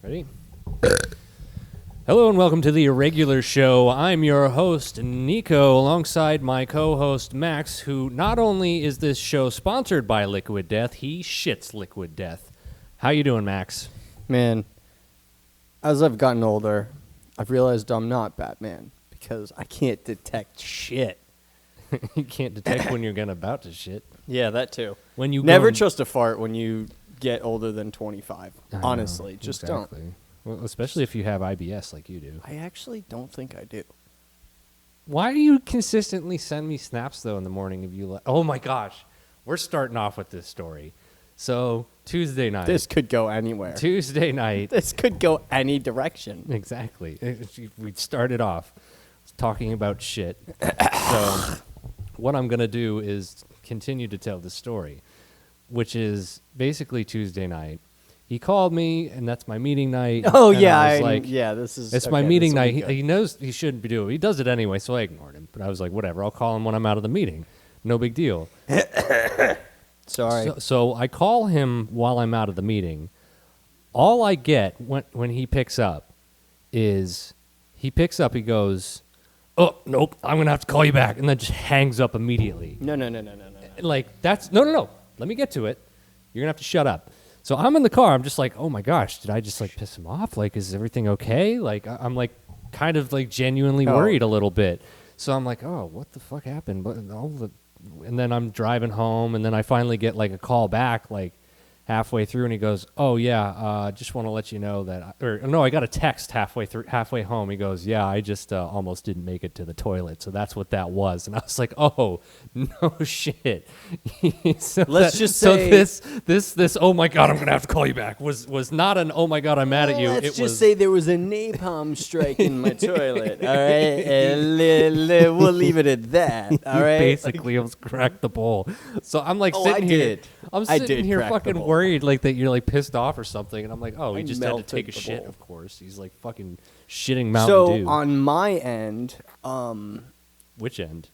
Ready? Hello and welcome to the Irregular Show. I'm your host, Nico, alongside my co-host, Max, who not only is this show sponsored by Liquid Death, he shits Liquid Death. How you doing, Max? Man, as I've gotten older, I've realized I'm not Batman because I can't detect shit. You can't detect when you're about to shit. Yeah, that too. When you Never trust a fart when you get older than 25. Honestly, just exactly. don't. Well, especially if you have IBS like you do. I actually don't think I do. Why do you consistently send me snaps, though, in the morning of you? Oh, my gosh. We're starting off with this story. So, Tuesday night. This could go anywhere. Tuesday night. This could go any direction. Exactly. We started off talking about shit. So, what I'm going to do is continue to tell the story, which is basically Tuesday night. He called me, and that's my meeting night. Oh, and yeah. I was like, this is... it's my meeting night. He knows he shouldn't be doing it. He does it anyway, so I ignored him. But I was like, whatever. I'll call him when I'm out of the meeting. No big deal. Sorry. So I call him while I'm out of the meeting. All I get when he picks up is he goes, oh, nope, I'm going to have to call you back. And then just hangs up immediately. No. Like, that's... No. Let me get to it. You're going to have to shut up. So I'm in the car. I'm just like, oh, my gosh, did I just, like, piss him off? Like, is everything okay? Like, I'm, like, kind of, like, genuinely worried a little bit. So I'm like, oh, what the fuck happened? And then I'm driving home, and then I finally get, like, a call back, like, halfway through, and he goes, oh, yeah, just want to let you know that... I got a text halfway home. He goes, yeah, I just almost didn't make it to the toilet, so that's what that was. And I was like, oh, no shit. So this, oh, my God, I'm going to have to call you back, was not an, oh, my God, I'm mad at you. Let's just say there was a napalm strike in my toilet, all right? And we'll leave it at that, all right? Basically, it was cracked the bowl. So I'm like sitting here. I'm sitting here fucking worried like that you're like pissed off or something. And I'm like, oh, he just had to take a shit, of course. He's like fucking shitting Mountain Dew. So on my end, which end?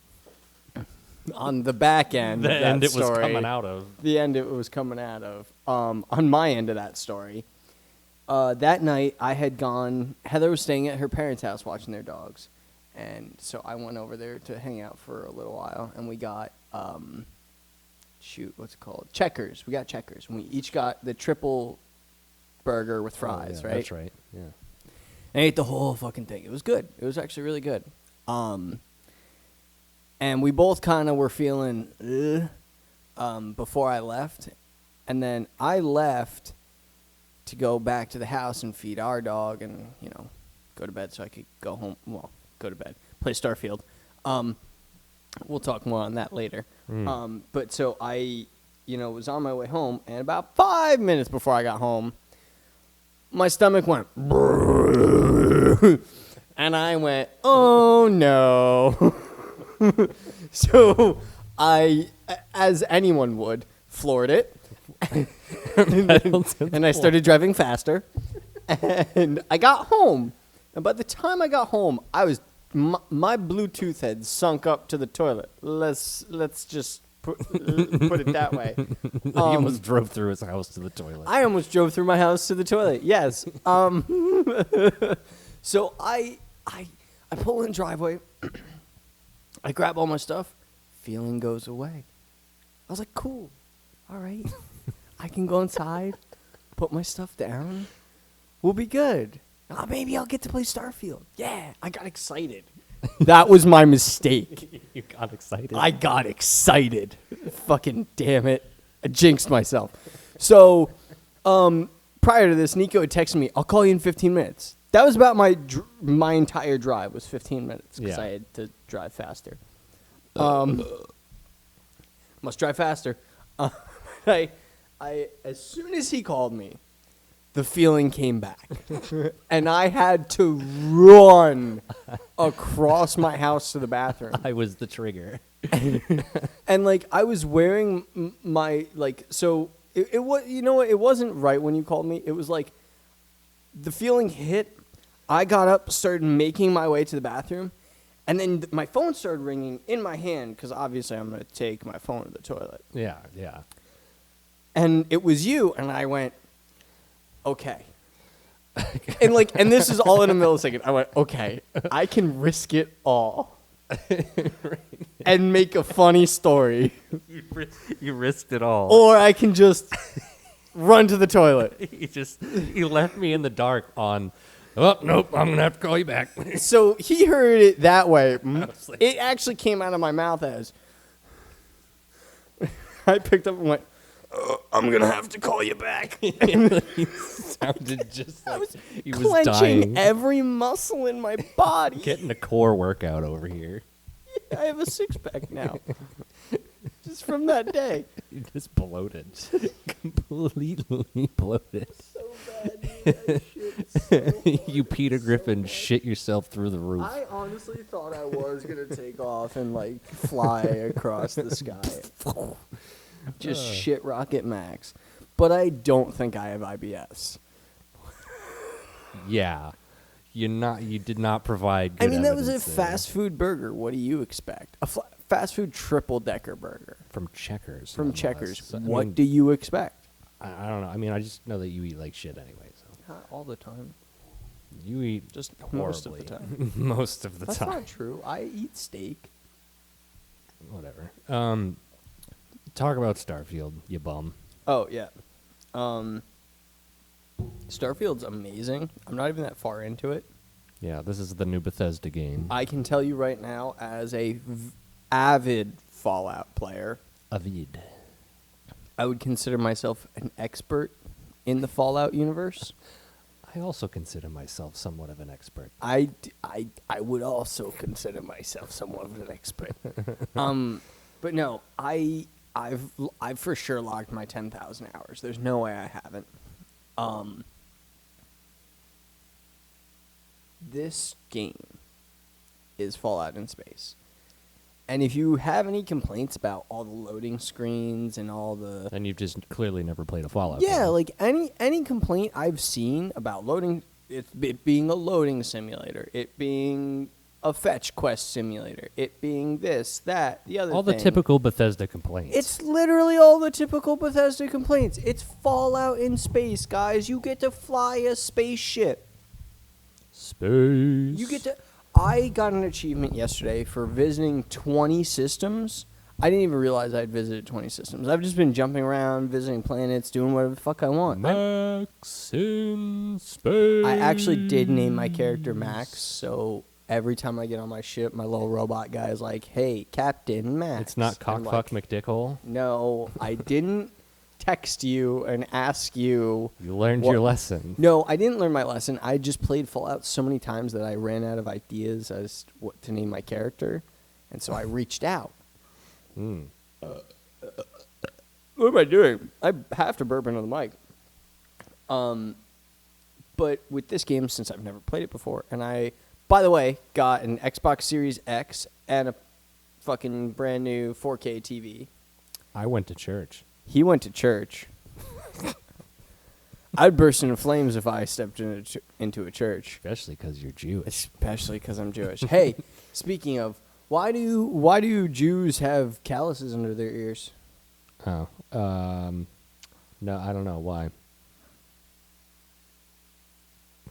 On the back end The of that end it story, was coming out of. The end it was coming out of. On my end of that story, that night I had gone, Heather was staying at her parents' house watching their dogs. And so I went over there to hang out for a little while, and we got, what's it called? Checkers. We got Checkers. And we each got the triple burger with fries, right? That's right, yeah. And I ate the whole fucking thing. It was good. It was actually really good. And we both kind of were feeling, before I left. And then I left to go back to the house and feed our dog and, go to bed so I could go home. Well, go to bed. Play Starfield. We'll talk more on that later. But so I, was on my way home, and about 5 minutes before I got home, my stomach went, and I went, oh no. So I, as anyone would, floored it, and I started driving faster, and I got home, and by the time I got home, I was my Bluetooth had sunk up to the toilet. Let's just put it that way. He almost drove through his house to the toilet. I almost drove through my house to the toilet. Yes. So I pull in the driveway. I grab all my stuff. Feeling goes away. I was like, cool. All right. I can go inside, put my stuff down. We'll be good. Oh, maybe I'll get to play Starfield. Yeah, I got excited. That was my mistake. You got excited. I got excited. Fucking damn it. I jinxed myself. So, prior to this, Nico had texted me, I'll call you in 15 minutes. That was about my entire drive was 15 minutes because I had to drive faster. Must drive faster. I as soon as he called me, the feeling came back. And I had to run across my house to the bathroom. I was the trigger. And I was wearing my, so it was, it wasn't right when you called me. It was the feeling hit. I got up, started making my way to the bathroom. And then my phone started ringing in my hand because obviously I'm going to take my phone to the toilet. Yeah, yeah. And it was you, and I went, okay. And this is all in a millisecond. I went, okay, I can risk it all and make a funny story, You risked it all. or I can just run to the toilet. You left me in the dark on. Oh nope, I'm gonna have to call you back. So he heard it that way. was like- It actually came out of my mouth as I picked up and went, I'm gonna have to call you back. He sounded just like he was Clenching dying. every muscle in my body. Getting a core workout over here. I have a 6-pack now. Just from that day. You just bloated. Completely bloated. So bad, dude. That shit so You Peter Griffin shit yourself through the roof. I honestly thought I was gonna take off and like fly across the sky. Just shit rocket max. But I don't think I have IBS. Yeah. You did not provide good I mean, that was a evidence there. fast food burger. What do you expect? A fast food triple-decker burger From Checkers. from nonetheless. Checkers. So, What do you expect? I don't know. I mean, I just know that you eat like shit anyway. So Not all the time. you eat Just horribly. most of the time. Most of the That's time. not true. I eat steak. Whatever. Talk about Starfield, you bum. Oh, yeah. Starfield's amazing. I'm not even that far into it. Yeah, this is the new Bethesda game. I can tell you right now, as a avid Fallout player, Avid. I would consider myself an expert in the Fallout universe. I also consider myself somewhat of an expert. I would also consider myself somewhat of an expert. But no, I've for sure logged my 10,000 hours. There's no way I haven't. This game is Fallout in space. And if you have any complaints about all the loading screens and all the And you've just clearly never played a Fallout yeah, game. like any complaint I've seen about loading, it being a loading simulator, it being a fetch quest simulator, it being this, that, the other All thing. the typical Bethesda complaints. It's literally all the typical Bethesda complaints. It's Fallout in space, guys. You get to fly a spaceship. space. You get to. I got an achievement yesterday for visiting 20 systems. I didn't even realize I'd visited 20 systems. I've just been jumping around, visiting planets, doing whatever the fuck I want. Max in space. I actually did name my character Max, so every time I get on my ship, my little robot guy is like, "Hey, Captain Max." It's not I'm cockfuck like, McDickhole. No, I didn't text you and ask you. You learned What- your lesson. No, I didn't learn my lesson. I just played Fallout so many times that I ran out of ideas as what to name my character, and so I reached out. Mm. What am I doing? I have to burp into the mic. But with this game, since I've never played it before, and I, by the way, got an Xbox Series X and a fucking brand new 4K TV. I went to church. He went to church. I'd burst into flames if I stepped into a church. Especially because you're Jewish. Especially because I'm Jewish. Hey, speaking of, why do Jews have calluses under their ears? Oh. No, I don't know. Why?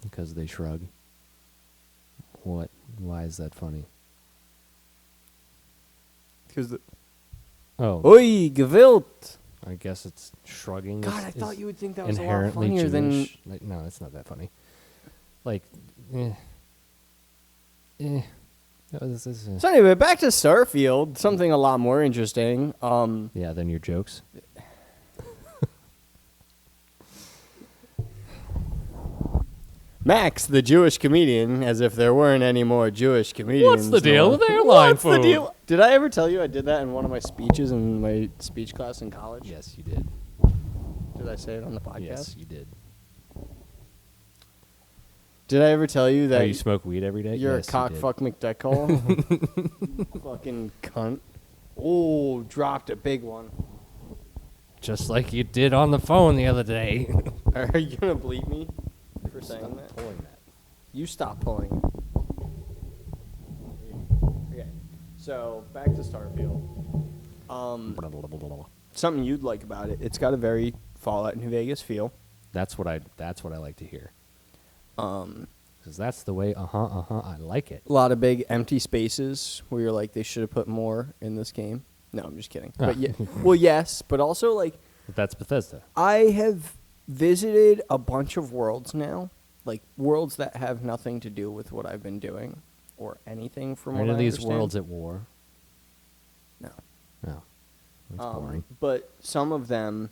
Because they shrug. What? Why is that funny? Because Oh, Oi, gewillt. I guess it's shrugging. God, I is thought you would think that was a lot inherently funnier than. Jewish. Like, no, that's not that funny. Like, No, this is, So anyway, back to Starfield. Something a lot more interesting. yeah, then your jokes. Max, the Jewish comedian, as if there weren't any more Jewish comedians. What's the deal in with airline What's the food? deal? Did I ever tell you I did that in one of my speeches in my speech class in college? Yes, you did. Did I say it on the podcast? Yes, you did. Did I ever tell you that Oh, you smoke weed every day? you're Yes, a cock you did. fuck McDeckel? Fucking cunt. Oh, dropped a big one. Just like you did on the phone the other day. Are you gonna bleep me for saying Stop that? pulling that. You stop pulling it. Okay. So back to Starfield. Something you'd like about it. It's got a very Fallout New Vegas feel. That's what I like to hear. Because that's the way. I like it. A lot of big empty spaces where you're like, they should have put more in this game. No, I'm just kidding. But well, yes, but also like But that's Bethesda. I have visited a bunch of worlds now, like worlds that have nothing to do with what I've been doing or anything from Are what any I of these understand. worlds at war? No. No. That's boring. But some of them,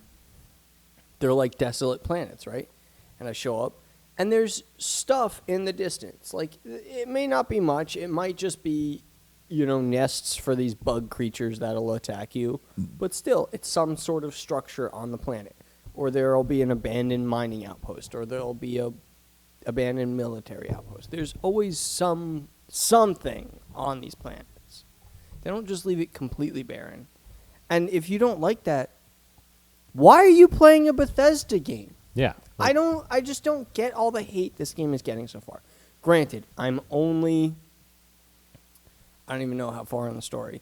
they're like desolate planets, right? And I show up, and there's stuff in the distance. Like, it may not be much. It might just be, nests for these bug creatures that'll attack you. But still, it's some sort of structure on the planet. Or there'll be an abandoned mining outpost, or there'll be a abandoned military outpost. There's always something on these planets. They don't just leave it completely barren. And if you don't like that, why are you playing a Bethesda game? Yeah. I just don't get all the hate this game is getting so far. Granted, I don't even know how far in the story.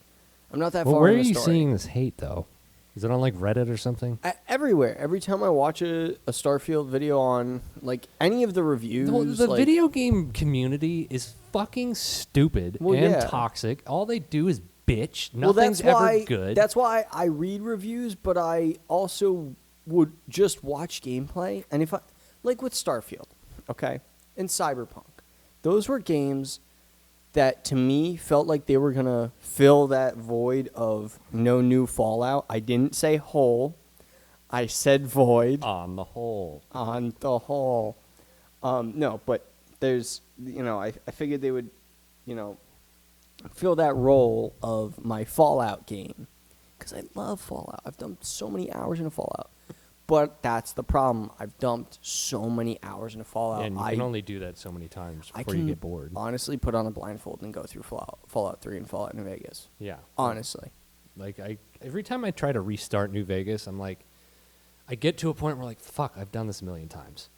I'm not that Well, far where in are the you story. seeing this hate, though? Is it on, like, Reddit or something? Everywhere. Every time I watch a Starfield video on, like, any of the reviews. Well, the like, video game community is fucking stupid and toxic. All they do is bitch. Nothing's ever good. That's why I read reviews, but I also would just watch gameplay. And if like with Starfield, okay, and Cyberpunk, those were games that to me felt like they were gonna fill that void of no new Fallout. I didn't say hole, I said void. On the whole. On the whole, no, but there's I figured they would, fill that role of my Fallout game because I love Fallout. I've dumped so many hours into Fallout. But that's the problem. I've dumped so many hours into Fallout. And you can only do that so many times before you get bored. Honestly, put on a blindfold and go through Fallout 3 and Fallout New Vegas. Yeah. Honestly. Like, every time I try to restart New Vegas, I'm like, I get to a point where, like, fuck, I've done this a million times,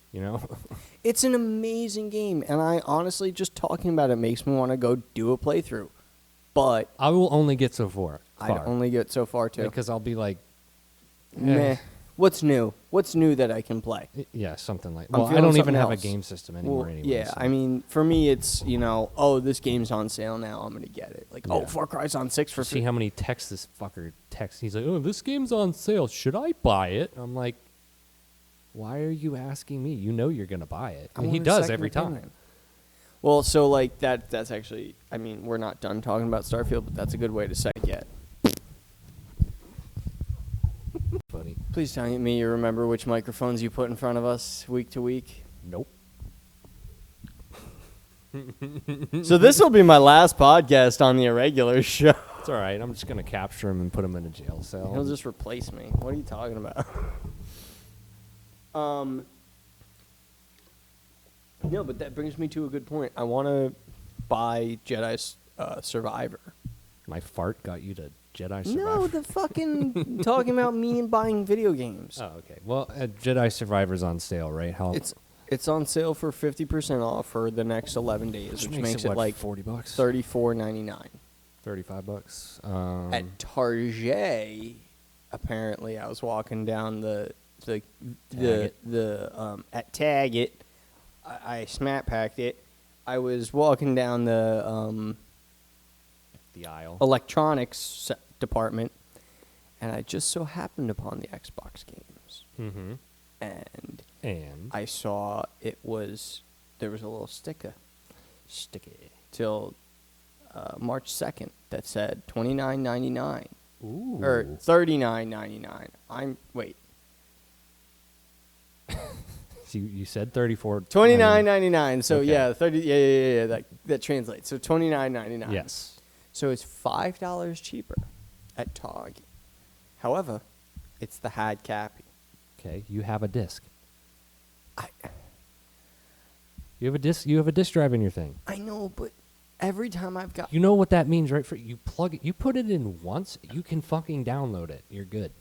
It's an amazing game, and I honestly, just talking about it makes me want to go do a playthrough. But I will only get so far. I'd only get so far, too. Because I'll be like, meh. What's new? What's new that I can play? Yeah, something like. I'm Well, I feeling don't even something have a else. game system anymore anyway. Yeah, so. I mean, for me, it's, this game's on sale now, I'm going to get it. Like, Yeah. Far Cry's on 6 for See how many texts this fucker texts. He's like, oh, this game's on sale. Should I buy it? I'm like, why are you asking me? You know you're going to buy it. I mean, he want a does second every opinion. time. Well, so, like, that's actually, I mean, we're not done talking about Starfield, but that's a good way to say it yet. Funny. Please tell me you remember which microphones you put in front of us week to week. Nope. So this will be my last podcast on the Irregular Show. It's all right. I'm just going to capture him and put him in a jail cell. He'll just replace me. What are you talking about? No, but that brings me to a good point. I want to buy Jedi Survivor. My fart got you to Jedi Survivor. No, the fucking talking about me and buying video games. Oh, okay. Well, Jedi Survivor's on sale, right? How? It's on sale for 50% off for the next 11 days, which makes it what, like $40, $34.99. $35. At Target, apparently, I was walking down at Target. I smat packed it. I was walking down the aisle. electronics department, and I just so happened upon the Xbox games. Mm-hmm. And I saw there was a little sticker till March 2nd that said $29.99 Ooh. or $39.99. Wait. So you said 34. $29.99. So Okay. yeah, 30. Yeah. That translates. So $29.99. Yes. So it's $5 cheaper at Target. However, it's the hard copy. Okay. You have a disc. You have a disc. You have a disc drive in your thing. I know, but every time I've got You know what that means, right? You plug it. You put it in once. You can fucking download it. You're good.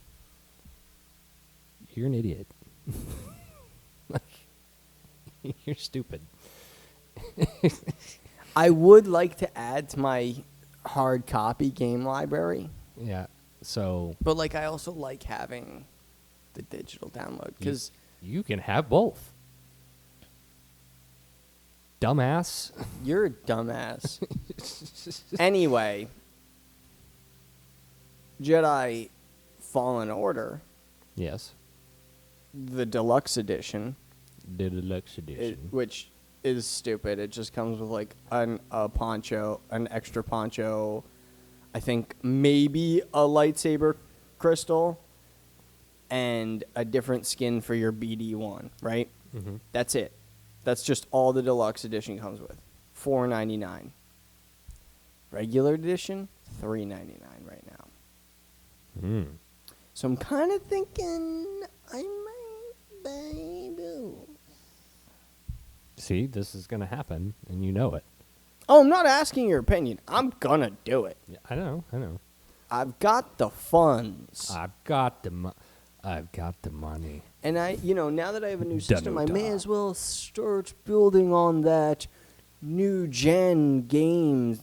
You're an idiot. You're stupid. I would like to add to my hard copy game library, Yeah. So but like I also like having the digital download because you can have both. dumbass. You're a dumbass. Anyway, Jedi Fallen Order, Yes. the deluxe edition, The deluxe edition. which is stupid. It just comes with like a poncho, an extra poncho, I think maybe a lightsaber crystal, and a different skin for your BD1, right? Mm-hmm. That's it. That's just all the deluxe edition comes with. $4.99. Regular edition, $3.99 right now. Mm. So I'm kind of thinking I might buy those. See, this is gonna happen, and you know it. Oh, I'm not asking your opinion. I'm gonna do it. Yeah, I know. I've got the funds. I've got the money. And now that I have a new system, I may Danuta. as well start building on that new gen games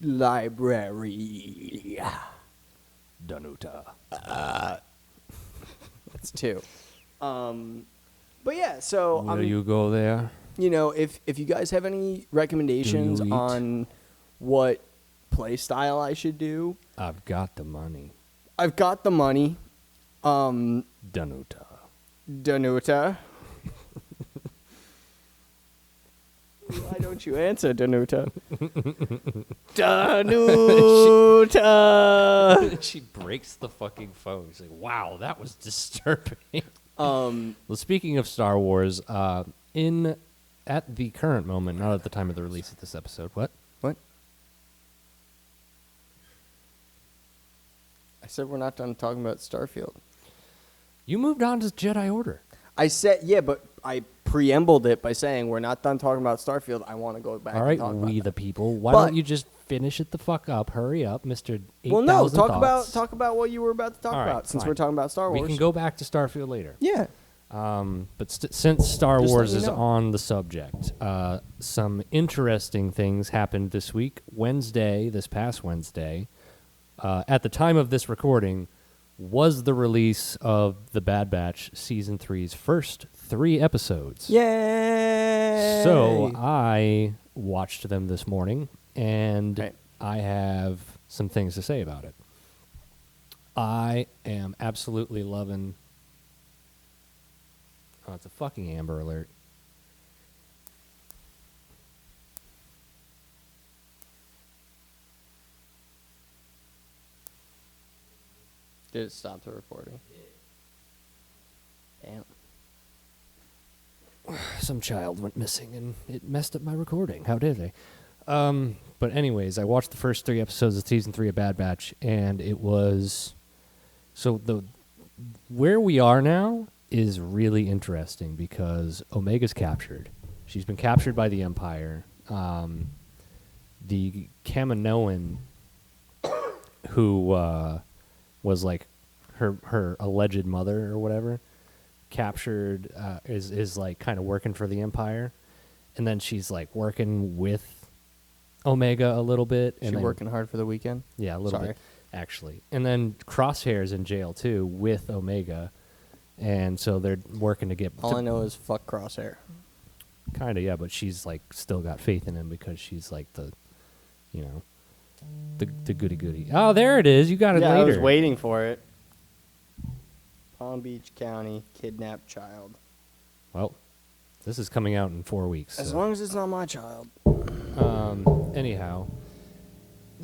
library. Danuta. That's two. But yeah, so Will you go there? if you guys have any recommendations Do you eat? on what play style I should do, I've got the money. I've got the money. Danuta. Danuta. Why don't you answer, Danuta? Danuta. She breaks the fucking phone. She's like, wow, that was disturbing. Um, Well, speaking of Star Wars, at the current moment, not at the time of the release of this episode, what? what? I said we're not done talking about Starfield. You moved on to Jedi Order. I said, yeah, but I preambled it by saying we're not done talking about Starfield. I want to go back All right, and talk we about the that. people. Why But- don't you just finish it the fuck up? Hurry up, Mr. 8,000 Well, no, thoughts. talk about what you were about to talk All right, about since fine. we're talking about Star Wars. We can go back to Starfield later. Yeah. But since Star Just let Wars me is know. on the subject, some interesting things happened this week. This past Wednesday, at the time of this recording, was the release of The Bad Batch Season 3's first 3 episodes. Yay! So I watched them this morning, and Right. I have some things to say about it. I am absolutely loving... Oh, it's a fucking Amber Alert. Did it stop the recording? Damn. Some child went missing, and it messed up my recording. How dare they? But anyways, I watched the first 3 episodes of Season 3 of Bad Batch, and it was... So where we are now is really interesting because Omega's captured. She's been captured by the Empire. The Kaminoan, who was like her alleged mother or whatever, captured, is like kind of working for the Empire, and then she's like working with Omega a little bit. And She then, working hard for the weekend? yeah, a little Sorry. bit actually. And then Crosshair's in jail too with Omega. And so they're working to get... All I know is fuck Crosshair. Kind of, yeah, but she's, like, still got faith in him because she's, like, the goody-goody. Oh, there it is. You got it Yeah, later. I was waiting for it. Palm Beach County, kidnapped child. Well, this is coming out in 4 weeks. As so. long as it's not my child. Anyhow,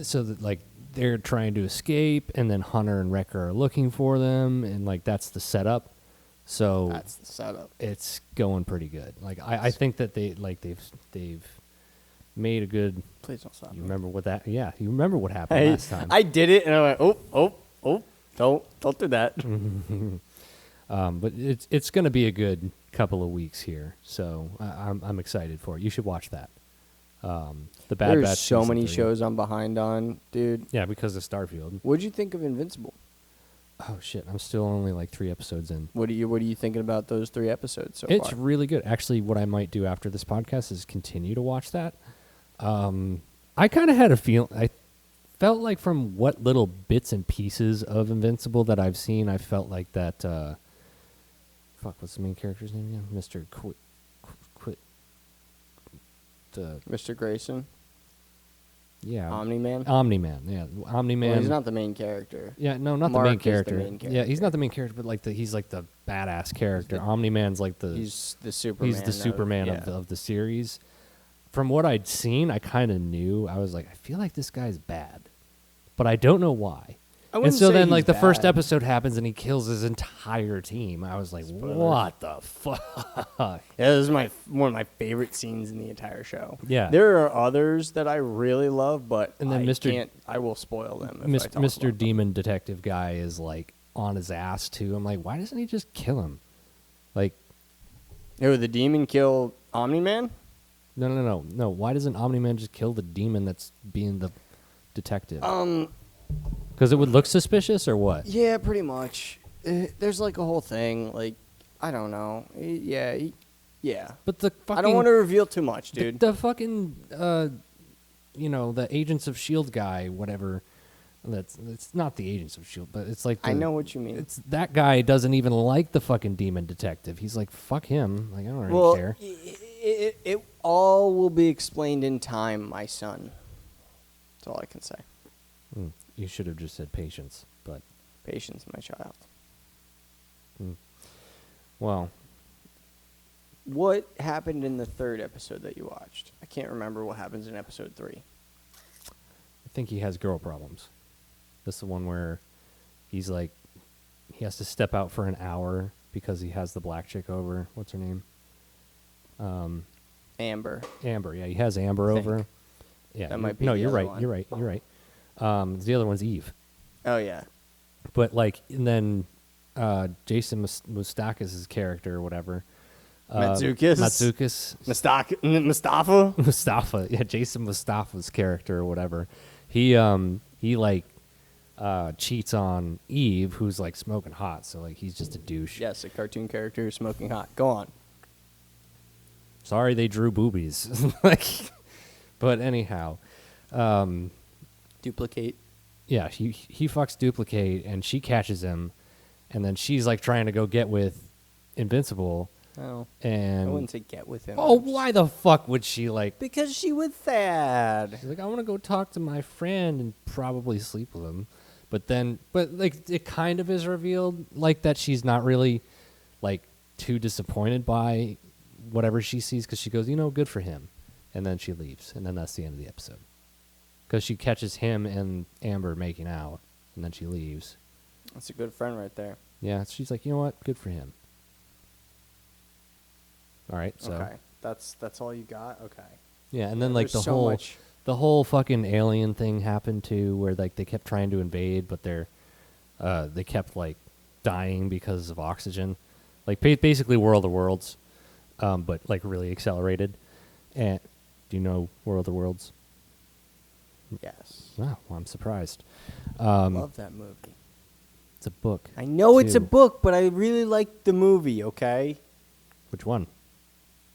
so that, like, they're trying to escape, and then Hunter and Wrecker are looking for them, and, like, that's the setup. So That's the setup. it's going pretty good. Like, I think that they've made a good... Please don't stop. You me. remember what that? Yeah, you remember what happened last time. I did it, and I went, oh, don't do that. But it's going to be a good couple of weeks here, so I'm excited for it. You should watch that. The Bad There's Batch. so Season many 3. shows I'm behind on, dude. Yeah, because of Starfield. What'd you think of Invincible? Oh shit, I'm still only like 3 episodes in. What are you thinking about those 3 episodes so It's far? really good. Actually, what I might do after this podcast is continue to watch that. I kind of had a feel. I felt like from what little bits and pieces of Invincible that I've seen, I felt like that. Fuck, what's the main character's name again? Mr. Mr. Grayson, yeah, Omni-Man. Omni-Man. Yeah, Omni-Man. Well, he's not the main character. Yeah, no, not Mark the main is character. the main Yeah, he's not the character. main character, but like he's like the badass character. Omni-Man's like the He's the Superman. he's the Superman yeah. of the series. From what I'd seen, I kind of knew. I was like, I feel like this guy's bad, but I don't know why. I And wouldn't so say then, like he's the first bad. episode happens, and he kills his entire team. I was like, Spoilers. what the fuck? Yeah, this is one of my favorite scenes in the entire show. Yeah. There are others that I really love, but And then I will spoil them if I talk Mr. about them. Demon Detective guy is like on his ass too. I'm like, why doesn't he just kill him? Like, Who, the demon kill Omni-Man? no. Why doesn't Omni-Man just kill the demon that's being the detective? Because it would look suspicious, or what? Yeah, pretty much. There's like a whole thing. Like, I don't know. Yeah. But the fucking I don't want to reveal too much, the, dude. the fucking the Agents of Shield guy, whatever. It's not the Agents of Shield, but it's like I know what you mean. It's that guy doesn't even like the fucking demon detective. He's like, fuck him. Like, I don't really Well, care. it all will be explained in time, my son. That's all I can say. You should have just said patience, but Patience, my child. well, What happened in the third episode that you watched? I can't remember what happens in episode 3. I think he has girl problems. This is the one where he's like, he has to step out for an hour because he has the black chick over. What's her name? Amber. Amber. Yeah, he has Amber I think. over. Yeah, That might be no, the you're other right. one. You're right. You're right. The other one's Eve. Oh, yeah. But like, and then Jason Mustakis' character or whatever. Matsukis? Mustafa? Mustafa. Yeah, Jason Mustafa's character or whatever. He like cheats on Eve, who's like smoking hot. So like he's just a douche. Yes, a cartoon character smoking hot. Go on. Sorry, they drew boobies. Like, but anyhow, Duplicate. yeah, he fucks Duplicate, and she catches him, and then she's like trying to go get with Invincible, Oh. I and wouldn't say get with him. oh, why the fuck would she like? Because she was sad. She's like, I want to go talk to my friend and probably sleep with him, but like it kind of is revealed like that she's not really like too disappointed by whatever she sees, because she goes, good for him, and then she leaves, and then that's the end of the episode, because she catches him and Amber making out, and then she leaves. That's a good friend right there. Yeah, she's like, you know what, good for him. All right, so Okay. That's all you got? Okay. yeah, and then like There's so much. the whole fucking alien thing happened too, where like they kept trying to invade, but they kept like dying because of oxygen, like basically World of Worlds, but like really accelerated. And do you know World of Worlds? Yes. Wow, well, I'm surprised. Love that movie. It's a book. I know it's a too. book, but I really like the movie, okay? Which one?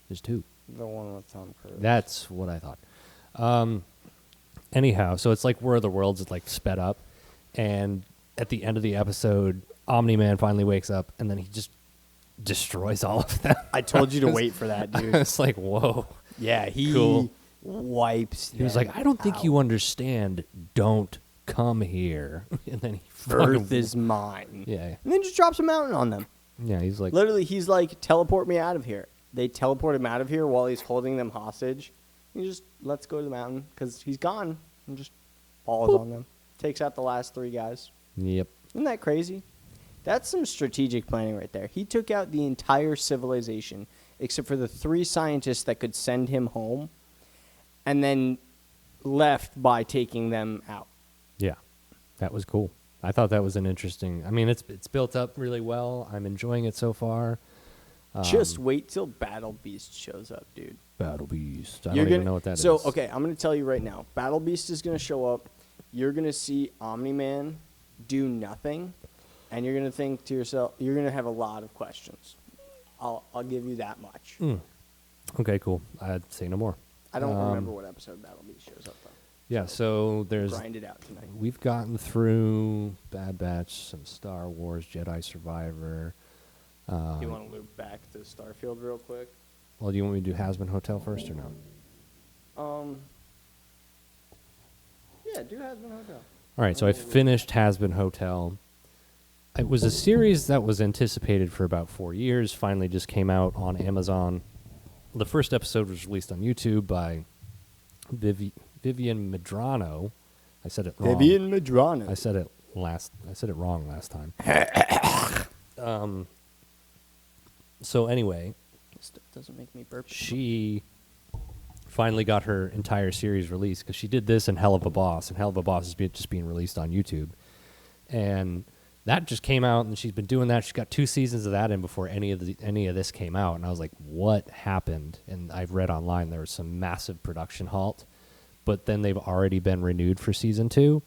There's 2. The one with Tom Cruise. That's what I thought. Anyhow, so it's like War of the Worlds is like sped up, and at the end of the episode, Omni-Man finally wakes up, and then he just destroys all of them. I told you to wait for that, dude. It's like, whoa. Yeah, he Cool. wipes. He was like, I don't think you understand. Don't come here. And then he Earth fucking- is mine. Yeah, And then just drops a mountain on them. yeah. He's like, Literally, he's like, teleport me out of here. They teleport him out of here while he's holding them hostage. He just lets go to the mountain because he's gone and just falls on them. Takes out the last 3 guys. yep. Isn't that crazy? That's some strategic planning right there. He took out the entire civilization except for the 3 scientists that could send him home, and then left by taking them out. Yeah, that was cool. I thought that was an interesting. I mean, it's built up really well. I'm enjoying it so far. Just wait till Battle Beast shows up, dude. Battle Beast. I don't even know what that is. So, okay, I'm going to tell you right now. Battle Beast is going to show up. You're going to see Omni-Man do nothing, and you're going to think to yourself, you're going to have a lot of questions. I'll give you that much. Okay, cool. I'd say no more. I don't remember what episode Battle Beast shows up, though. Yeah, so there's Grind it out tonight. we've gotten through Bad Batch, some Star Wars, Jedi Survivor. You want to loop back to Starfield real quick? Well, do you want me to do Hazbin Hotel first or no? Yeah, do Has-Been Hotel. All right, so I finished Has-Been Hotel. It was a series that was anticipated for about 4 years. Finally, just came out on Amazon. The first episode was released on YouTube by Vivian Medrano. I said it wrong. Vivian Medrano. I said it wrong last time. So anyway, Stuff doesn't make me burp. she finally got her entire series released because she did this and Hell of a Boss, and Hell of a Boss is just being released on YouTube, and that just came out, and she's been doing that. She's got 2 seasons of that in before any of this came out, and I was like, what happened? And I've read online there was some massive production halt, but then they've already been renewed for season 2,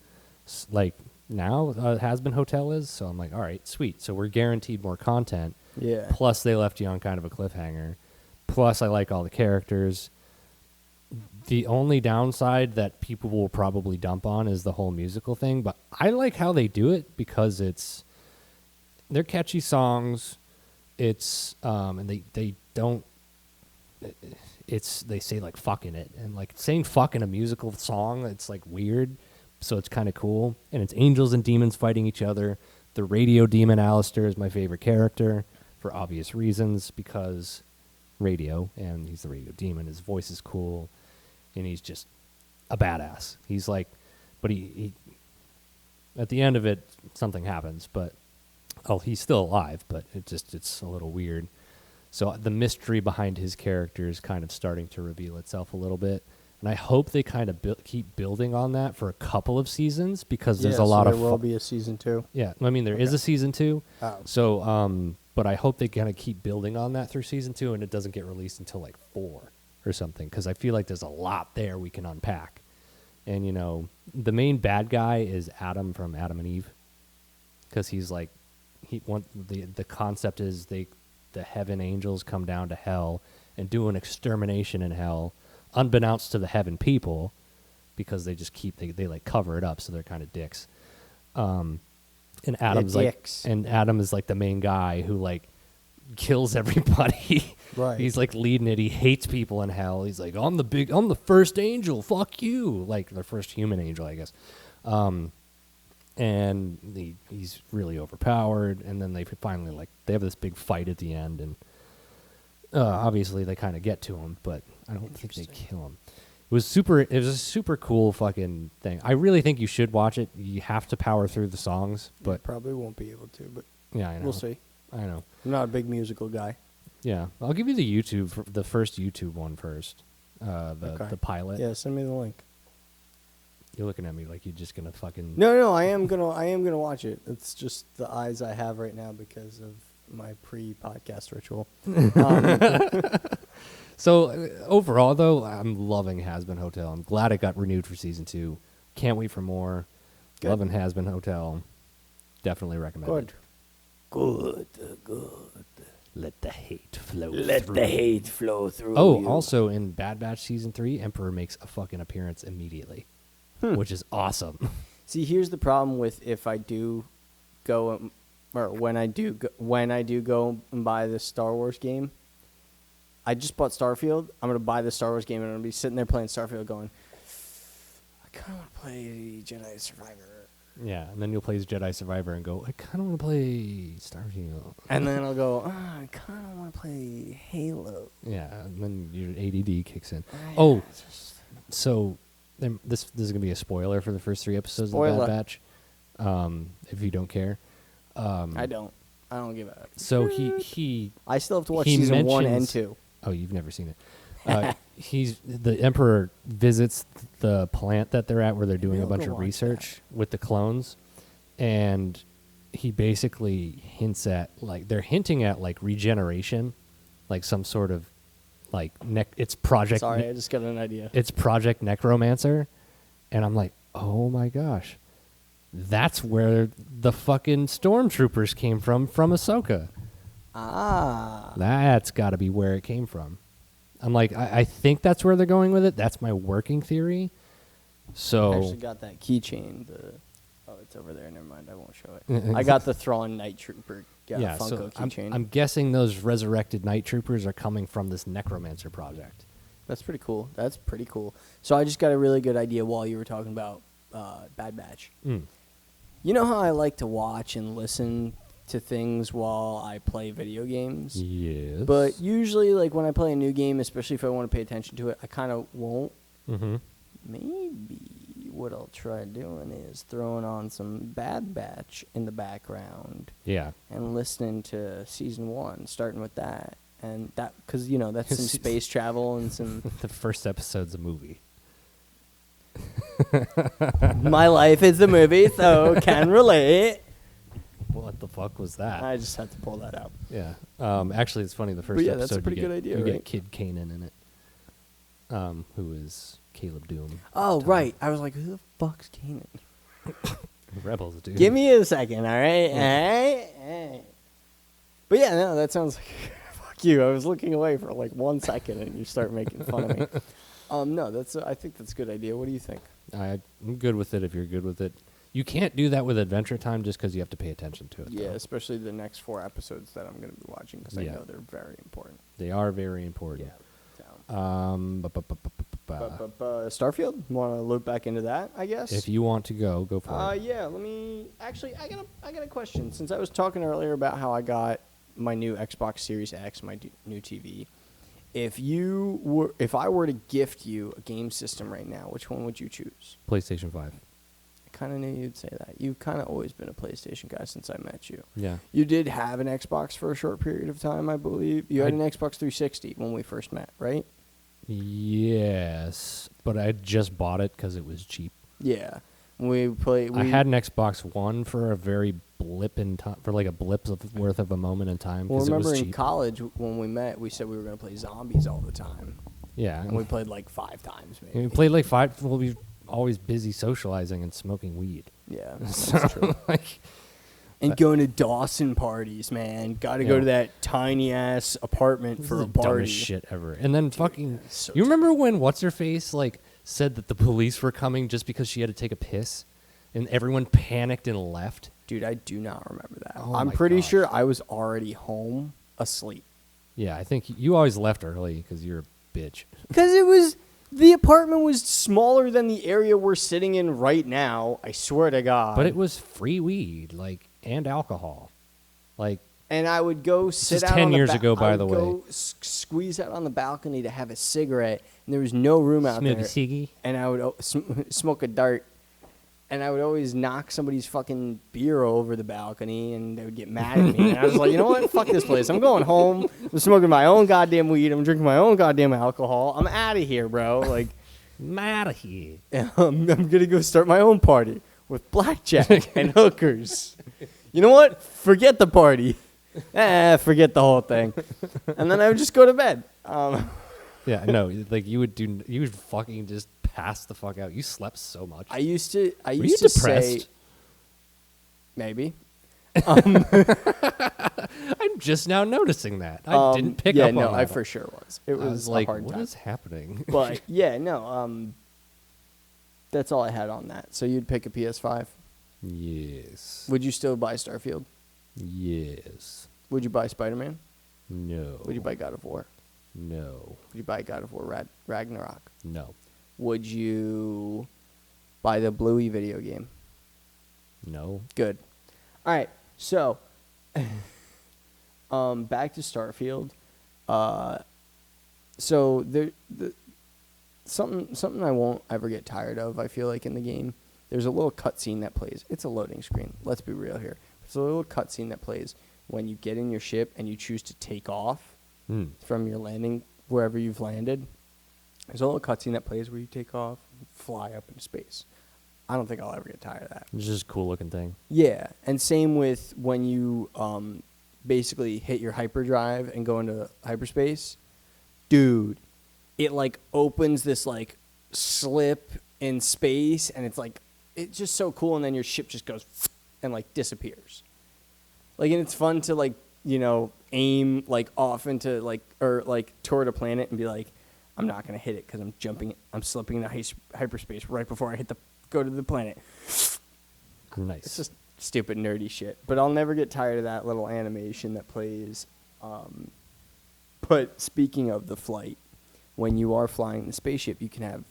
like now Has-Been Hotel is. So I'm like, all right, sweet. So we're guaranteed more content. Yeah. Plus they left you on kind of a cliffhanger. Plus I like all the characters. The only downside that people will probably dump on is the whole musical thing, but I like how they do it because they're catchy songs. It's and they don't they say like fucking it, and like saying fuck in a musical song, it's like weird, so it's kind of cool. And it's angels and demons fighting each other. The radio demon Alistair is my favorite character for obvious reasons, because radio, and he's the radio demon. His voice is cool, and he's just a badass. He's like, but he at the end of it, something happens, but he's still alive, but it's a little weird. So the mystery behind his character is kind of starting to reveal itself a little bit, and I hope they kind of keep building on that for a couple of seasons, because there's a lot of there will be a season 2. Yeah, I mean there is a season 2. Oh. So but I hope they kind of keep building on that through season 2, and it doesn't get released until like 4 or something, because I feel like there's a lot there we can unpack. And you know, the main bad guy is Adam from Adam and Eve, because he's like, the concept is the heaven angels come down to hell and do an extermination in hell, unbeknownst to the heaven people, because they just they like cover it up, so they're kind of dicks. And Adam's Adam is like the main guy who like kills everybody. Right. He's like leading it. He hates people in hell. He's like, I'm the first angel. Fuck you. Like the first human angel, I guess. And he's really overpowered. And then they finally they have this big fight at the end, and obviously they kind of get to him, but I don't think they kill him. It was a super cool fucking thing. I really think you should watch it. You have to power through the songs, but probably won't be able to, but yeah, I know. we'll see. I know. I'm not a big musical guy. Yeah, I'll give you the first YouTube one first. The pilot. Yeah, send me the link. You're looking at me like you're just gonna fucking. No, I am gonna watch it. It's just the eyes I have right now because of my pre-podcast ritual. So overall, though, I'm loving Has-Been Hotel. I'm glad it got renewed for season 2. Can't wait for more. Good. Loving Has-Been Hotel. Definitely recommend it. Good. Let the hate flow. Let through. the hate flow through. Oh, you. also in Bad Batch season 3, Emperor makes a fucking appearance immediately, which is awesome. See, here's the problem with if I do go, or when I do go and buy this Star Wars game. I just bought Starfield. I'm gonna buy the Star Wars game, and I'm gonna be sitting there playing Starfield, going, I kind of want to play Jedi Survivor. Yeah, and then you'll play Jedi Survivor and go, I kind of want to play Starfield. And then I'll go, I kind of want to play Halo. Yeah, and then your ADD kicks in. Oh, so this is going to be a spoiler for the first 3 episodes of Bad Batch, if you don't care. I don't give a. So he I still have to watch season 1 and 2. Oh, you've never seen it. The Emperor visits the plant that they're at, where they're doing a bunch of research with the clones, and he basically hints at they're hinting at regeneration, like some sort of it's project. Sorry, I just got an idea. It's Project Necromancer, and I'm like, oh my gosh, that's where the fucking stormtroopers came from Ahsoka. Ah, That's got to be where it came from. I'm like, I think that's where they're going with it. That's my working theory. So I actually got that keychain. It's over there. Never mind. I won't show it. I got the Thrawn Night Trooper Funko so keychain. I'm guessing those resurrected Night Troopers are coming from this Necromancer project. That's pretty cool. That's pretty cool. So I just got a really good idea while you were talking about Bad Batch. Mm. You know how I like to watch and listen to things while I play video games? Yes. But usually, like, when I play a new game, especially if I want to pay attention to it, I kind of won't. Mm-hmm. Maybe what I'll try doing is throwing on some Bad Batch in the background Yeah. and listening to Season 1, starting with that. And that, because, you know, that's some space travel and some... The first episode's a movie. My life is a movie, so can relate. What the fuck was that? I just had to pull that out. Yeah. Actually, it's funny. The first But yeah, episode, that's a pretty you get, good idea, you right? get Kid Kanan in it, who is Caleb Doom. Oh, right. I was like, who the fuck's Kanan? Rebels, dude. Give me a second, all right? All right? But yeah, no, that sounds like... Fuck you. I was looking away for like 1 second, and you start making fun of me. No, that's. I think that's a good idea. What do you think? I'm good with it if you're good with it. You can't do that with Adventure Time just because you have to pay attention to it. Yeah, though. Especially the next 4 episodes that I'm going to be watching because I Yeah. know they're very important. They are very important. Starfield? Want to loop back into that, I guess? If you want to go for it. Yeah, let me... Actually, I got a question. Since I was talking earlier about how I got my new Xbox Series X, my new TV, if I were to gift you a game system right now, which one would you choose? PlayStation 5. I kind of knew you'd say that. You've kind of always been a PlayStation guy since I met you. Yeah. You did have an Xbox for a short period of time, I believe. You had an Xbox 360 when we first met, right? Yes, but I just bought it because it was cheap. Yeah. I had an Xbox One for a very blip in time, for like a blip's worth of a moment in time. Well, It remember was in cheap. college when we met, we said we were going to play zombies all the time. Yeah, And we played like 5 times, maybe. we played like 5. Well, we were always busy socializing and smoking weed. Yeah, that's So, true. like, And going to Dawson parties, man. Got to go Yeah. to that tiny-ass apartment this for is a the party. dumbest shit ever. And then fucking, so you remember when what's her face like said that the police were coming just because she had to take a piss, and everyone panicked and left? Dude, I do not remember that. Oh I'm my pretty gosh. sure I was already home asleep. Yeah, I think you always left early because you're a bitch. Because the apartment was smaller than the area we're sitting in right now. I swear to God. But it was free weed, like, and alcohol. Like, And I would go sit is out 10 on the years ago, by I would the way. go squeeze out on the balcony to have a cigarette, and there was no room out smoke a there. ciggy. And I would smoke a dart, and I would always knock somebody's fucking beer over the balcony, and they would get mad at me. And I was like, you know what? Fuck this place. I'm going home. I'm smoking my own goddamn weed. I'm drinking my own goddamn alcohol. I'm out of here, bro. Like, I'm out of here. I'm gonna go start my own party with blackjack and hookers. You know what? Forget the party. Forget the whole thing. And then I would just go to bed. Yeah, no, like you would fucking just pass the fuck out. You slept so much. I used to Were you say depressed? maybe. I'm just now noticing that. I didn't pick up on no, that. I for sure was. It I was was a like, hard what time. is happening? But yeah, no. That's all I had on that. So you'd pick a PS5. Yes. Would you still buy Starfield? Yes. Would you buy Spider-Man? No. Would you buy God of War? No. Would you buy God of War Ragnarok? No. Would you buy the Bluey video game? No. Good. All right. So, back to Starfield. So something I won't ever get tired of. I feel like in the game, there's a little cutscene that plays. It's a loading screen. Let's be real here. It's a little cutscene that plays when you get in your ship and you choose to take off from your landing wherever you've landed. There's a little cutscene that plays where you take off, and fly up into space. I don't think I'll ever get tired of that. It's just a cool looking thing. Yeah, and same with when you basically hit your hyperdrive and go into hyperspace. Dude, it like opens this like slip in space, and it's just so cool, and then your ship just goes and like disappears. Like, and it's fun to like, you know, aim like off into like, or like toward a planet and be like, I'm not going to hit it because I'm slipping into hyperspace right before I go to the planet. Nice. It's just stupid nerdy shit, but I'll never get tired of that little animation that plays. But speaking of the flight, when you are flying the spaceship, you can have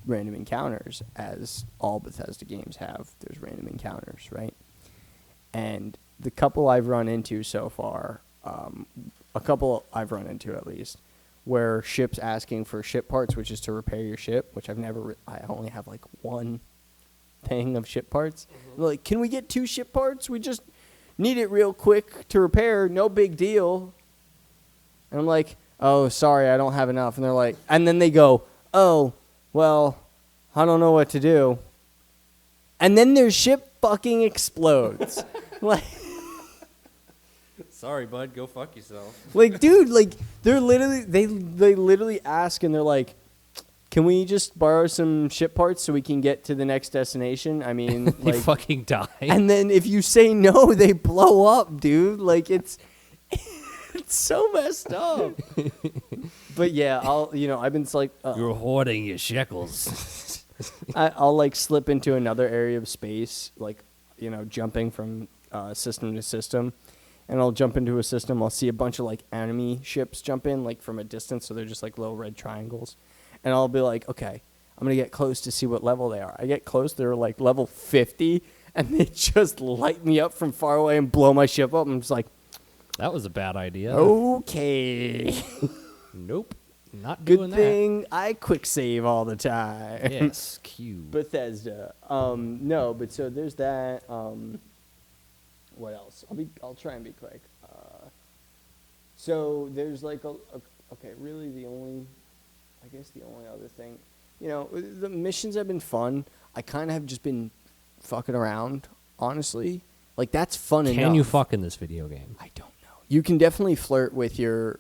random encounters, as all Bethesda games have. There's random encounters, right? And the couple I've run into so far, a couple I've run into at least, where ships asking for ship parts, which is to repair your ship, which I've never, I only have like one thing of ship parts. They're like, can we get 2 ship parts? We just need it real quick to repair, no big deal. And I'm like, oh, sorry, I don't have enough. And they're like, and then they go, oh, well, I don't know what to do. And then their ship fucking explodes. Like, Sorry, bud. Go fuck yourself. like, dude, like, they're literally, they literally ask, and they're like, can we just borrow some ship parts so we can get to the next destination? I mean, They like, fucking die. and then if you say no, they blow up, dude. Like, it's so messed up. But yeah, I've been like, You're hoarding your shekels. I'll like slip into another area of space, like, jumping from system to system. And I'll jump into a system. I'll see a bunch of like enemy ships jump in, like from a distance. So they're just like little red triangles. And I'll be like, okay, I'm going to get close to see what level they are. I get close. They're like level 50. And they just light me up from far away and blow my ship up. I'm just like, That was a bad idea. okay. Nope. Not doing Good thing I quick save all the time. that. Yes, Q. Bethesda. No, but so there's that. What else? I'll try and be quick. So there's like okay, really the only other thing, the missions have been fun. I kind of have just been fucking around, honestly. Like, that's fun enough. Can you fuck in this video game? I don't know. You can definitely flirt with your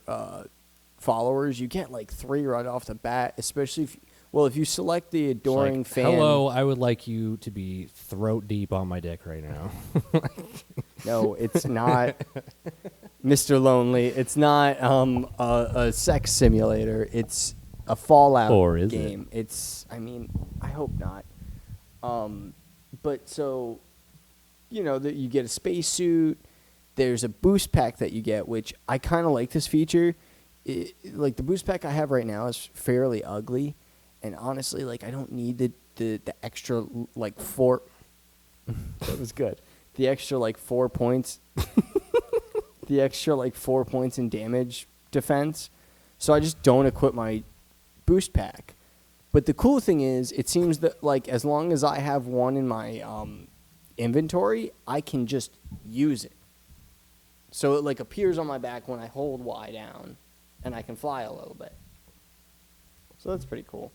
followers. You get like 3 right off the bat, especially if you select the adoring It's fan. like, hello, I would like you to be throat deep on my dick right now. No, it's not Mr. Lonely. It's not a sex simulator. It's a Fallout Or is game. I hope not. But so, that you get a spacesuit. There's a boost pack that you get, which I kind of like this feature. Like, the boost pack I have right now is fairly ugly. And honestly, like, I don't need the extra, like, 4... That was good. The extra, like, 4 points. The extra, like, 4 points in damage defense. So I just don't equip my boost pack. But the cool thing is, it seems that, like, as long as I have one in my inventory, I can just use it. So it, like, appears on my back when I hold Y down, and I can fly a little bit. So that's pretty cool.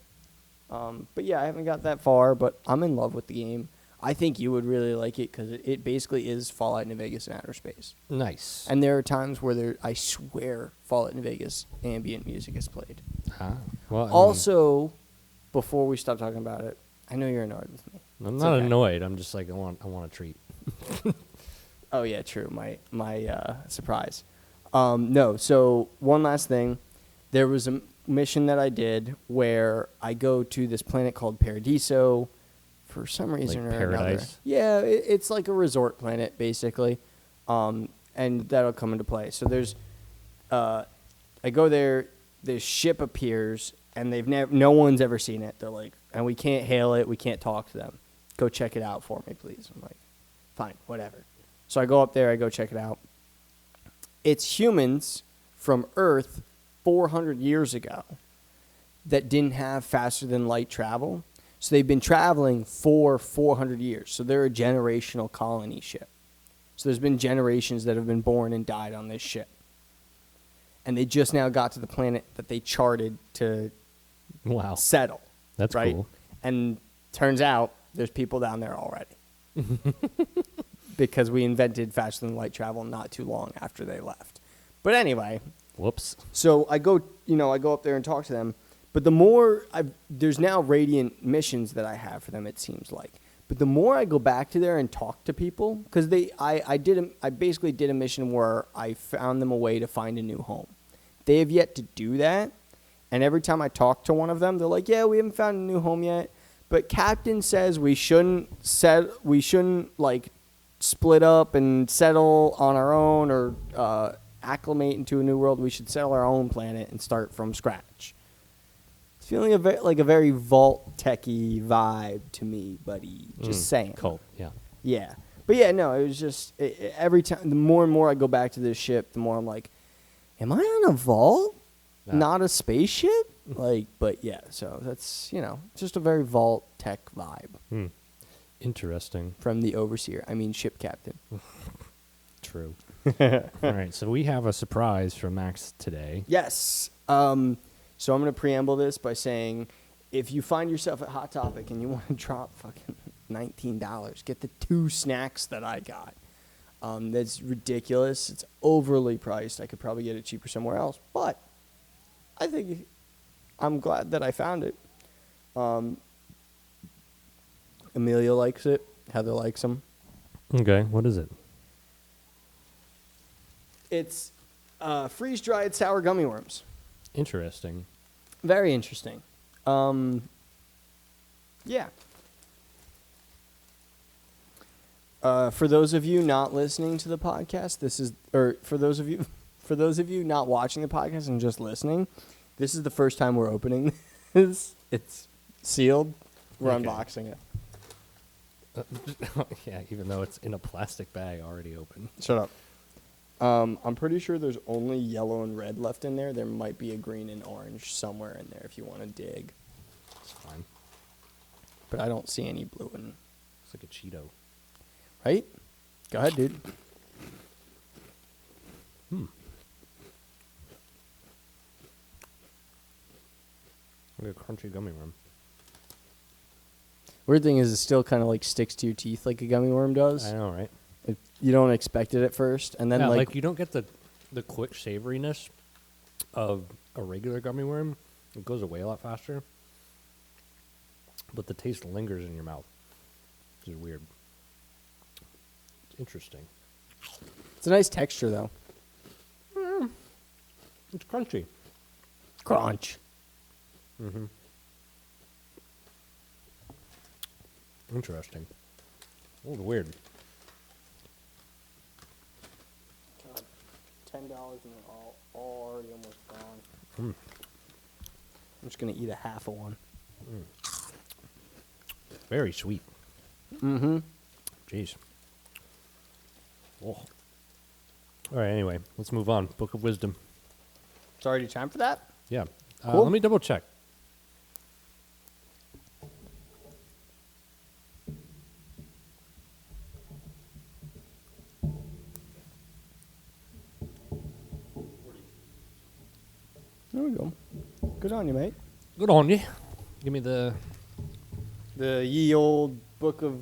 But yeah, I haven't got that far, but I'm in love with the game. I think you would really like it because it basically is Fallout New Vegas in outer space. Nice. And there are times where I swear Fallout New Vegas ambient music is played. Well, Also, before we stop talking about it, I know you're annoyed with me. I'm It's not okay. annoyed. I'm just like, I want a treat. Oh yeah, true. My surprise. No. So one last thing, there was a mission that I did where I go to this planet called Paradiso. For some reason Like or paradise? another. Yeah, it's like a resort planet basically, and that'll come into play. So there's, I go there. This ship appears, and no one's ever seen it. They're like, and we can't hail it. We can't talk to them. Go check it out for me, please. I'm like, fine, whatever. So I go up there. I go check it out. It's humans from Earth 400 years ago that didn't have faster than light travel. So they've been traveling for 400 years. So they're a generational colony ship. So there's been generations that have been born and died on this ship. And they just now got to the planet that they charted to settle. That's right? cool. And turns out there's people down there already. Because we invented faster than light travel not too long after they left. But anyway. Whoops. So I go up there and talk to them. But the more there's now Radiant missions that I have for them, it seems like. But the more I go back to there and talk to people, because I basically did a mission where I found them a way to find a new home. They have yet to do that, and every time I talk to one of them, they're like, "Yeah, we haven't found a new home yet, but Captain says we shouldn't like split up and settle on our own or acclimate into a new world. We should settle our own planet and start from scratch." It's feeling like a very vault techy vibe to me, buddy. Just saying. Cult, yeah. Yeah. But yeah, no, it was just every time. The more and more I go back to this ship, the more I'm like, am I on a vault? Nah. Not a spaceship? But yeah. So that's just a very vault tech vibe Interesting. from the overseer. I mean, ship captain. True. All right, so we have a surprise from Max today. Yes. So I'm going to preamble this by saying, if you find yourself at Hot Topic and you want to drop fucking $19, get the 2 snacks that I got. That's ridiculous. It's overly priced. I could probably get it cheaper somewhere else, but I think I'm glad that I found it. Amelia likes it. Heather likes them. Okay, what is it? It's freeze-dried sour gummy worms. Interesting. Very interesting. Yeah. For those of you not listening to the podcast, for those of you not watching the podcast and just listening, this is the first time we're opening this. It's sealed. We're Okay. unboxing it. Yeah, even though it's in a plastic bag already open. Shut up. I'm pretty sure there's only yellow and red left in there. There might be a green and orange somewhere in there if you want to dig. It's fine. But I don't see any blue in. It's like a Cheeto. Right? Go ahead, dude. Like a crunchy gummy worm. Weird thing is, it still kind of like sticks to your teeth like a gummy worm does. I know, right? You don't expect it at first, and then Yeah, like you don't get the quick savoriness of a regular gummy worm. It goes away a lot faster. But the taste lingers in your mouth. Which is weird. It's interesting. it's a nice texture though. It's crunchy. Crunch. Mm-hmm. Interesting. A little weird. God, $10 and they're all already almost gone. Mm. I'm just gonna eat a half of one. Very sweet. Mm-hmm. Jeez. Oh. All right, anyway, let's move on. Book of Wisdom. It's already time for that? Yeah. Cool. Let me double check. There we go. Good on you, mate. Good on you. Give me the... The ye old book of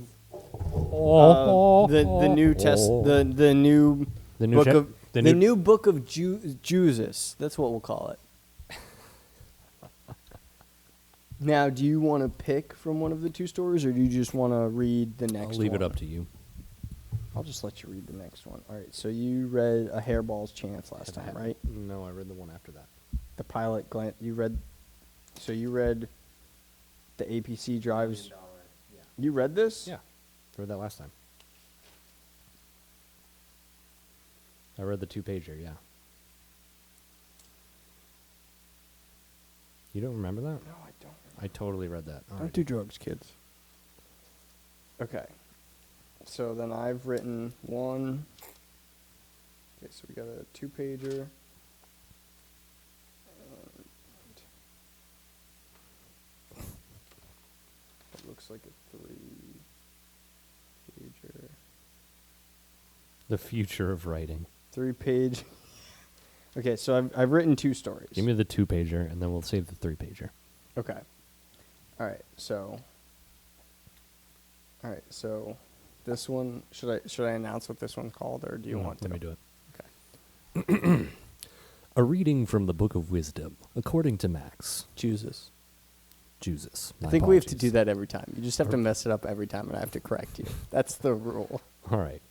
the New Test the new The new book chap- of the the new- new book of Jesus. That's what we'll call it. Now, do you want to pick from one of the 2 stories, or do you just want to read the next I'll leave one? it up to you. I'll just let you read the next one. All right, so you read A Hairball's Chance last time, right? No, I read the one after that. The pilot glance. You read the APC drives. Yeah. You read this? Yeah. I read that last time. I read the 2-pager, yeah. You don't remember that? No, I don't. I totally read that. All Don't right. do drugs, kids. Okay. So then I've written one. Okay, so we got a 2-pager. It looks like a 3-pager. The future of writing. 3-page. Okay, so I've written 2 stories. Give me the 2-pager, and then we'll save the 3-pager. Okay. All right. So this one, should I announce what this one's called, or do you want to? Let me do it. Okay. A reading from the Book of Wisdom, according to Max. Jesus. Jesus. I think we have to do that every time. You just have to mess it up every time, and I have to correct you. That's the rule. All right.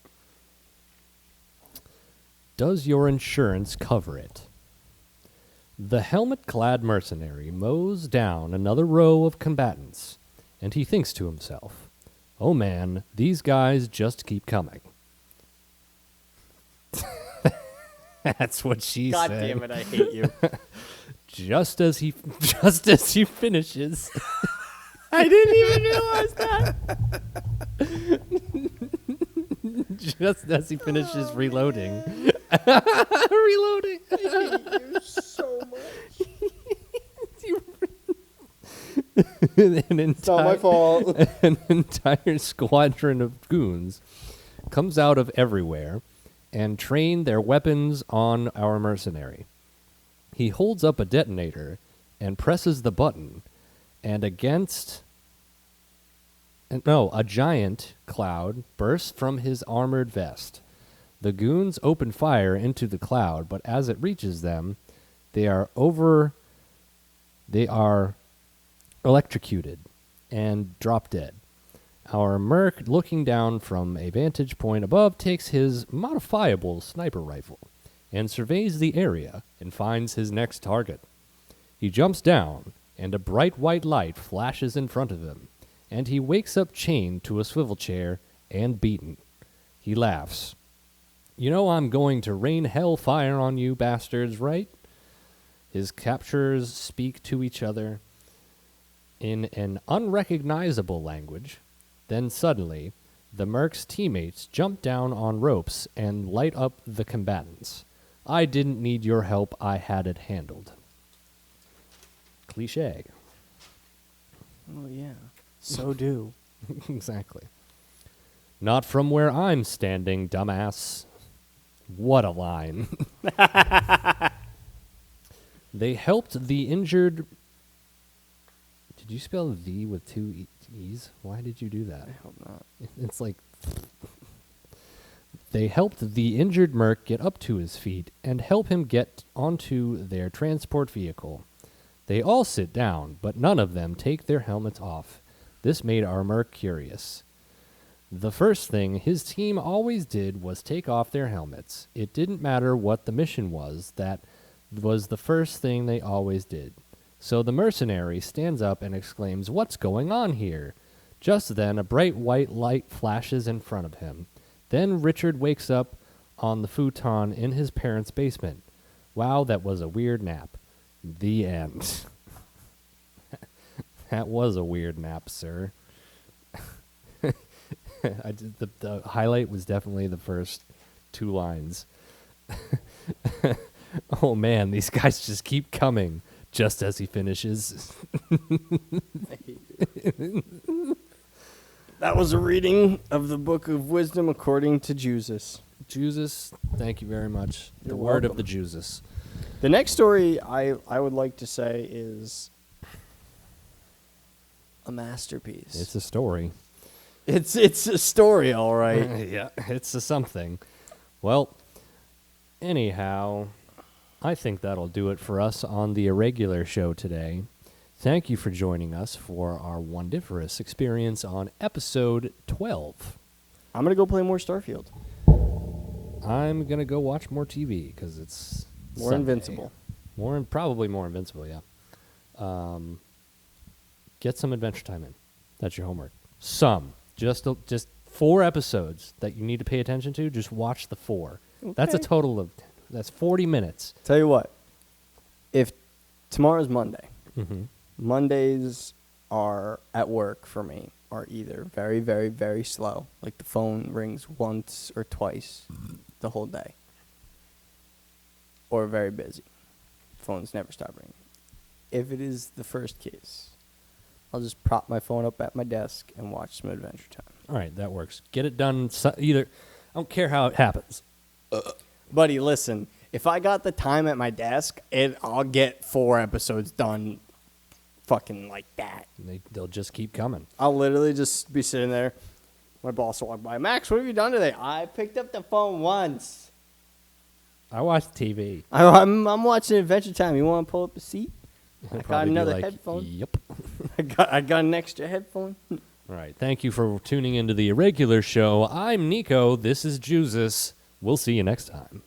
Does your insurance cover it? The helmet-clad mercenary mows down another row of combatants, and he thinks to himself, "Oh man, these guys just keep coming." That's what she God said. damn it, I hate you. Just as he finishes, I didn't even realize that. just as he finishes reloading, reloading. You so much. It's not my fault. An entire squadron of goons comes out of everywhere and train their weapons on our mercenary. He holds up a detonator and presses the button, and a giant cloud bursts from his armored vest. The goons open fire into the cloud, but as it reaches them, they are electrocuted and drop dead. Our merc, looking down from a vantage point above, takes his modifiable sniper rifle and surveys the area and finds his next target. He jumps down, and a bright white light flashes in front of him, and he wakes up chained to a swivel chair and beaten. He laughs. You know I'm going to rain hellfire on you bastards, right? His captors speak to each other in an unrecognizable language. Then suddenly, the merc's teammates jump down on ropes and light up the combatants. I didn't need your help, I had it handled. Cliché. Oh, yeah. So do. Exactly. Not from where I'm standing, dumbass. What a line. They helped the injured... Did you spell V with two E's? Why did you do that? I hope not. It's like... They helped the injured merc get up to his feet and help him get onto their transport vehicle. They all sit down, but none of them take their helmets off. This made our merc curious. The first thing his team always did was take off their helmets. It didn't matter what the mission was, that was the first thing they always did. So the mercenary stands up and exclaims, "What's going on here?" Just then, a bright white light flashes in front of him. Then Richard wakes up on the futon in his parents' basement. Wow, that was a weird nap. The end. That was a weird nap, sir. The highlight was definitely the first two lines. Oh man, these guys just keep coming just as he finishes. That was a reading of the Book of Wisdom according to Jesus. Jesus, thank you very much. You're The word of welcome. the Jesus. The next story I would like to say is a masterpiece. It's a story. It's a story, all right. Yeah, it's a something. Well, anyhow, I think that'll do it for us on the Irregular Show today. Thank you for joining us for our wondiferous experience on episode 12. I'm going to go play more Starfield. I'm going to go watch more TV because it's More Sunday. Invincible. Probably more Invincible, yeah. Get some Adventure Time in. That's your homework. Just 4 episodes that you need to pay attention to. Just watch the 4. Okay. That's a total of, that's 40 minutes. Tell you what, if tomorrow's Monday, Mm-hmm. Mondays are at work for me are either very, very, very slow, like the phone rings once or twice the whole day, or very busy. Phones never stop ringing. If it is the first case, I'll just prop my phone up at my desk and watch some Adventure Time. All right, that works. Get it done either. I don't care how it happens. Buddy, listen, if I got the time at my desk, I'll get 4 episodes done fucking like that. They'll just keep coming. I'll literally just be sitting there. My boss will walk by. Max, what have you done today? I picked up the phone once. I watch TV. I'm watching Adventure Time. You want to pull up a seat? He'll I got probably be another like, headphone. Yep. I got an extra headphone. All right. Thank you for tuning into the Irregular Show. I'm Nico. This is Jesus. We'll see you next time.